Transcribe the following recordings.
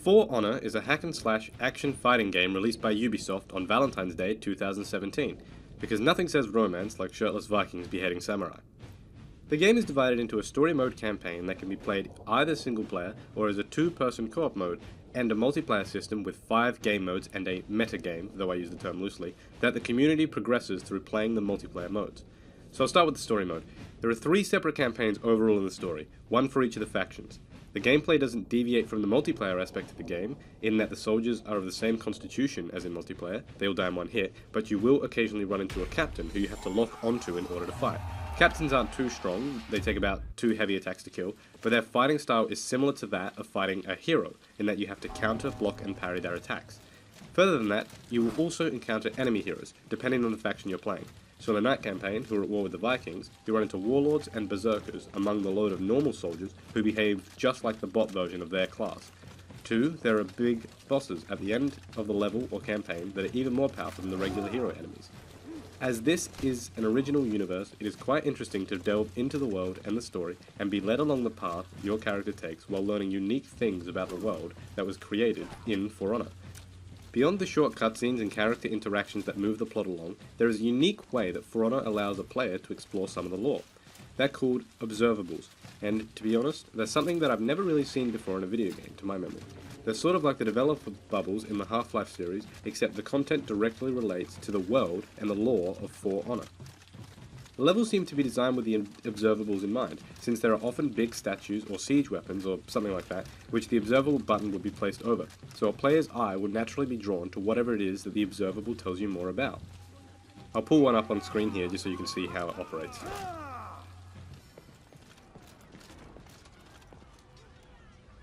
For Honor is a hack-and-slash action fighting game released by Ubisoft on Valentine's Day 2017, because nothing says romance like shirtless Vikings beheading samurai. The game is divided into a story mode campaign that can be played either single player or as a two-person co-op mode, and a multiplayer system with 5 game modes and a metagame, though I use the term loosely, that the community progresses through playing the multiplayer modes. So I'll start with the story mode. There are 3 separate campaigns overall in the story, one for each of the factions. The gameplay doesn't deviate from the multiplayer aspect of the game, in that the soldiers are of the same constitution as in multiplayer, they all die in one hit, but you will occasionally run into a captain who you have to lock onto in order to fight. Captains aren't too strong, they take about 2 heavy attacks to kill, but their fighting style is similar to that of fighting a hero, in that you have to counter, block and parry their attacks. Further than that, you will also encounter enemy heroes, depending on the faction you're playing. So in the night campaign, who are at war with the Vikings, you run into warlords and berserkers among the load of normal soldiers who behave just like the bot version of their class. 2, there are big bosses at the end of the level or campaign that are even more powerful than the regular hero enemies. As this is an original universe, it is quite interesting to delve into the world and the story and be led along the path your character takes while learning unique things about the world that was created in For Honor. Beyond the short cutscenes and character interactions that move the plot along, there is a unique way that For Honor allows a player to explore some of the lore. They're called observables, and to be honest, they're something that I've never really seen before in a video game, to my memory. They're sort of like the developer bubbles in the Half-Life series, except the content directly relates to the world and the lore of For Honor. The levels seem to be designed with the observables in mind, since there are often big statues or siege weapons or something like that, which the observable button would be placed over, so a player's eye would naturally be drawn to whatever it is that the observable tells you more about. I'll pull one up on screen here just so you can see how it operates.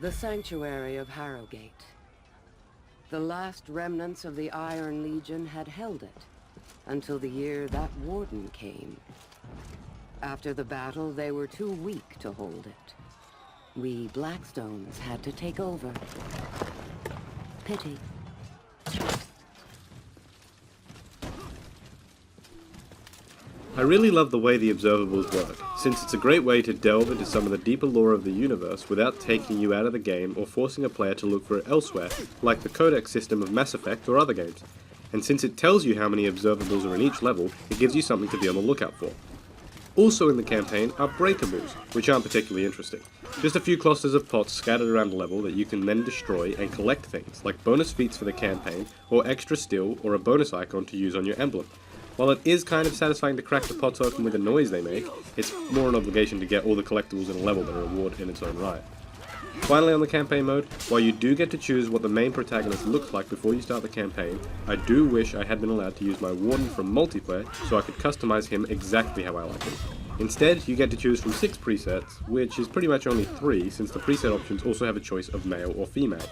The Sanctuary of Harrogate. The last remnants of the Iron Legion had held it, until the year that warden came. After the battle, they were too weak to hold it. We Blackstones had to take over. Pity. I really love the way the observables work, since it's a great way to delve into some of the deeper lore of the universe without taking you out of the game or forcing a player to look for it elsewhere, like the codex system of Mass Effect or other games. And since it tells you how many observables are in each level, it gives you something to be on the lookout for. Also in the campaign are breakables, which aren't particularly interesting. Just a few clusters of pots scattered around the level that you can then destroy and collect things, like bonus feats for the campaign, or extra steel, or a bonus icon to use on your emblem. While it is kind of satisfying to crack the pots open with the noise they make, it's more an obligation to get all the collectibles in a level that are a reward in its own right. Finally, on the campaign mode, while you do get to choose what the main protagonist looks like before you start the campaign, I do wish I had been allowed to use my warden from multiplayer so I could customize him exactly how I like him. Instead, you get to choose from 6 presets, which is pretty much only 3 since the preset options also have a choice of male or female.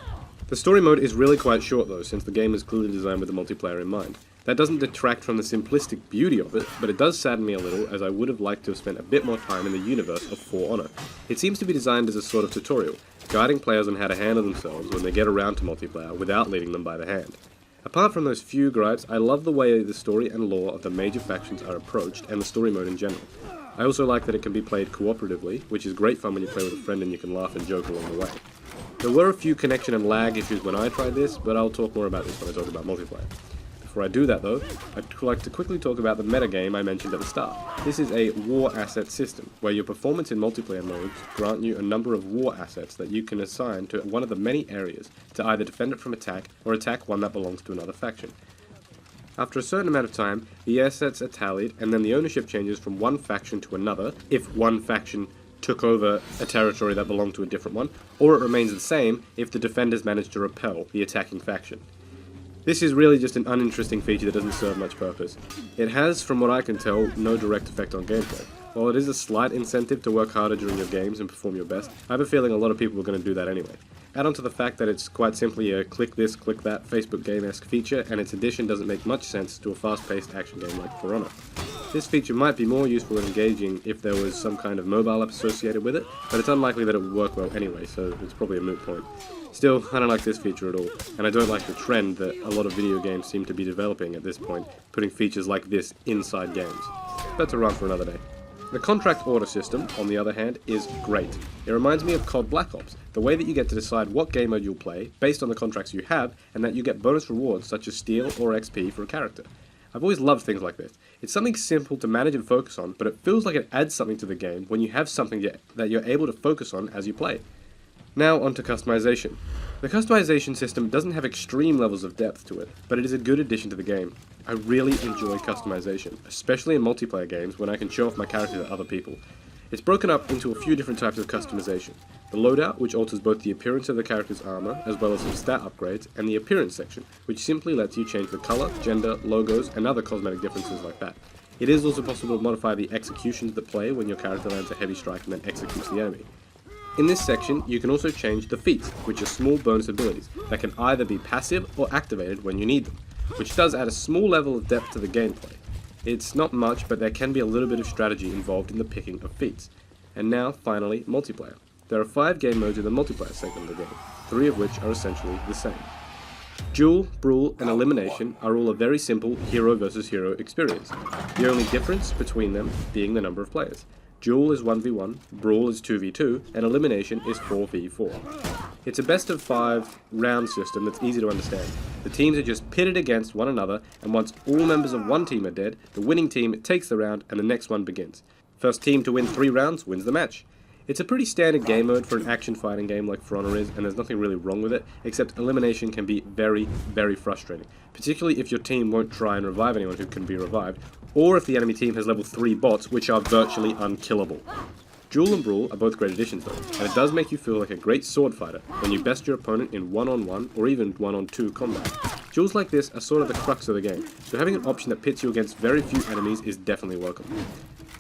The story mode is really quite short though, since the game is clearly designed with the multiplayer in mind. That doesn't detract from the simplistic beauty of it, but it does sadden me a little, as I would have liked to have spent a bit more time in the universe of For Honor. It seems to be designed as a sort of tutorial, guiding players on how to handle themselves when they get around to multiplayer without leading them by the hand. Apart from those few gripes, I love the way the story and lore of the major factions are approached, and the story mode in general. I also like that it can be played cooperatively, which is great fun when you play with a friend and you can laugh and joke along the way. There were a few connection and lag issues when I tried this, but I'll talk more about this when I talk about multiplayer. Before I do that though, I'd like to quickly talk about the metagame I mentioned at the start. This is a war asset system, where your performance in multiplayer modes grant you a number of war assets that you can assign to one of the many areas to either defend it from attack or attack one that belongs to another faction. After a certain amount of time, the assets are tallied and then the ownership changes from one faction to another, if one faction took over a territory that belonged to a different one, or it remains the same if the defenders manage to repel the attacking faction. This is really just an uninteresting feature that doesn't serve much purpose. It has, from what I can tell, no direct effect on gameplay. While it is a slight incentive to work harder during your games and perform your best, I have a feeling a lot of people are going to do that anyway. Add on to the fact that it's quite simply a click this, click that Facebook game-esque feature, and its addition doesn't make much sense to a fast-paced action game like For Honor. This feature might be more useful and engaging if there was some kind of mobile app associated with it, but it's unlikely that it would work well anyway, so it's probably a moot point. Still, I don't like this feature at all, and I don't like the trend that a lot of video games seem to be developing at this point, putting features like this inside games. That's a rant for another day. The contract order system, on the other hand, is great. It reminds me of COD Black Ops, the way that you get to decide what game mode you'll play based on the contracts you have, and that you get bonus rewards such as steel or XP for a character. I've always loved things like this. It's something simple to manage and focus on, but it feels like it adds something to the game when you have something that you're able to focus on as you play. Now onto customization. The customization system doesn't have extreme levels of depth to it, but it is a good addition to the game. I really enjoy customization, especially in multiplayer games when I can show off my character to other people. It's broken up into a few different types of customization. The loadout, which alters both the appearance of the character's armor, as well as some stat upgrades, and the appearance section, which simply lets you change the color, gender, logos, and other cosmetic differences like that. It is also possible to modify the executions that play when your character lands a heavy strike and then executes the enemy. In this section, you can also change the feats, which are small bonus abilities that can either be passive or activated when you need them, which does add a small level of depth to the gameplay. It's not much, but there can be a little bit of strategy involved in the picking of feats. And now, finally, multiplayer. There are 5 game modes in the multiplayer segment of the game, 3 of which are essentially the same. Duel, Brawl, and Elimination are all a very simple hero versus hero experience, the only difference between them being the number of players. Duel is 1v1, Brawl is 2v2, and Elimination is 4v4. It's a best of 5 round system that's easy to understand. The teams are just pitted against one another, and once all members of one team are dead, the winning team takes the round and the next one begins. First team to win 3 rounds wins the match. It's a pretty standard game mode for an action fighting game like For Honor is, and there's nothing really wrong with it, except elimination can be very, very frustrating, particularly if your team won't try and revive anyone who can be revived, or if the enemy team has level 3 bots, which are virtually unkillable. Duel and Brawl are both great additions though, and it does make you feel like a great sword fighter when you best your opponent in 1-on-1 or even 1-on-2 combat. Duels like this are sort of the crux of the game, so having an option that pits you against very few enemies is definitely welcome.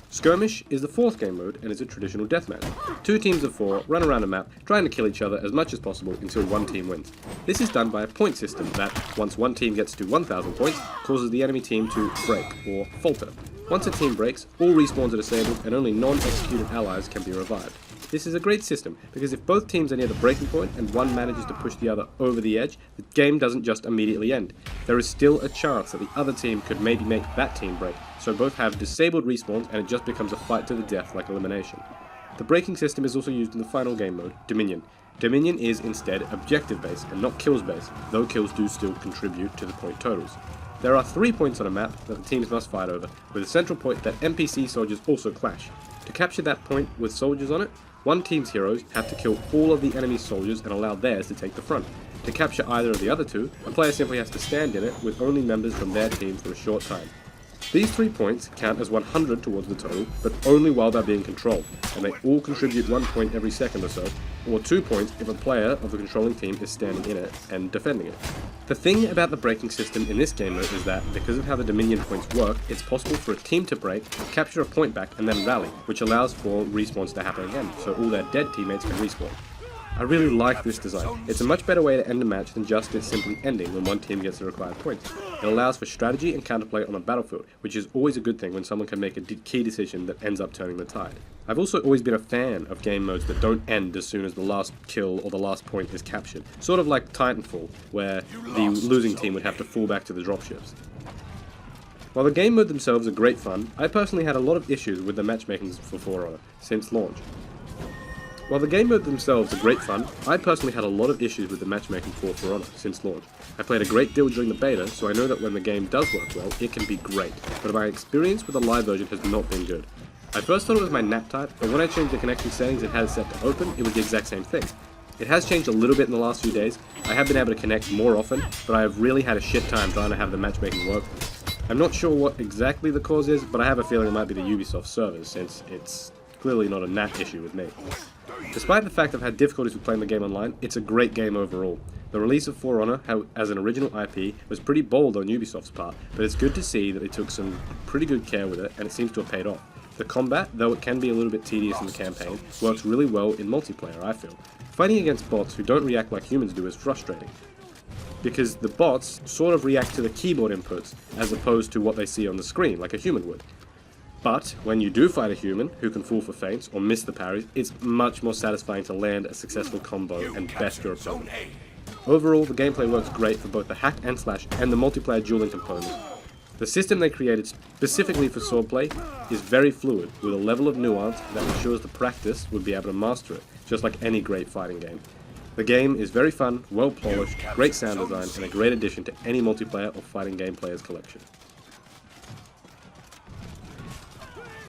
Skirmish is the 4th game mode and is a traditional deathmatch. 2 teams of 4 run around a map trying to kill each other as much as possible until one team wins. This is done by a point system that, once one team gets to 1,000 points, causes the enemy team to break or falter. Once a team breaks, all respawns are disabled and only non-executed allies can be revived. This is a great system because if both teams are near the breaking point and one manages to push the other over the edge, the game doesn't just immediately end. There is still a chance that the other team could maybe make that team break, so both have disabled respawns and it just becomes a fight to the death like elimination. The breaking system is also used in the final game mode, Dominion. Dominion is instead objective based and not kills based, though kills do still contribute to the point totals. There are 3 points on a map that the teams must fight over, with a central point that NPC soldiers also clash. To capture that point with soldiers on it, one team's heroes have to kill all of the enemy soldiers and allow theirs to take the front. To capture either of the other 2, a player simply has to stand in it with only members from their team for a short time. These 3 points count as 100 towards the total, but only while they're being controlled, and they all contribute 1 point every second or so, or 2 points if a player of the controlling team is standing in it and defending it. The thing about the breaking system in this game mode is that, because of how the Dominion points work, it's possible for a team to break, capture a point back, and then rally, which allows for respawns to happen again, so all their dead teammates can respawn. I really like this design. It's a much better way to end a match than just it simply ending when one team gets the required points. It allows for strategy and counterplay on the battlefield, which is always a good thing when someone can make a key decision that ends up turning the tide. I've also always been a fan of game modes that don't end as soon as the last kill or the last point is captured, sort of like Titanfall, where the losing team would have to fall back to the dropships. While the game mode themselves are great fun, I personally had a lot of issues with the matchmaking for For Honor since launch. I played a great deal during the beta, so I know that when the game does work well, it can be great, but my experience with the live version has not been good. I first thought it was my NAT type, but when I changed the connection settings and had it set to open, it was the exact same thing. It has changed a little bit in the last few days. I have been able to connect more often, but I have really had a shit time trying to have the matchmaking work. I'm not sure what exactly the cause is, but I have a feeling it might be the Ubisoft servers, since it's clearly not a NAT issue with me. Despite the fact I've had difficulties with playing the game online, it's a great game overall. The release of For Honor as an original IP was pretty bold on Ubisoft's part, but it's good to see that they took some pretty good care with it, and it seems to have paid off. The combat, though it can be a little bit tedious in the campaign, works really well in multiplayer, I feel. Fighting against bots who don't react like humans do is frustrating, because the bots sort of react to the keyboard inputs as opposed to what they see on the screen, like a human would. But when you do fight a human who can fall for feints or miss the parries, it's much more satisfying to land a successful combo and best your opponent. Overall, the gameplay works great for both the hack and slash and the multiplayer dueling components. The system they created specifically for swordplay is very fluid, with a level of nuance that ensures the practice would be able to master it, just like any great fighting game. The game is very fun, well polished, great sound design, and a great addition to any multiplayer or fighting game player's collection.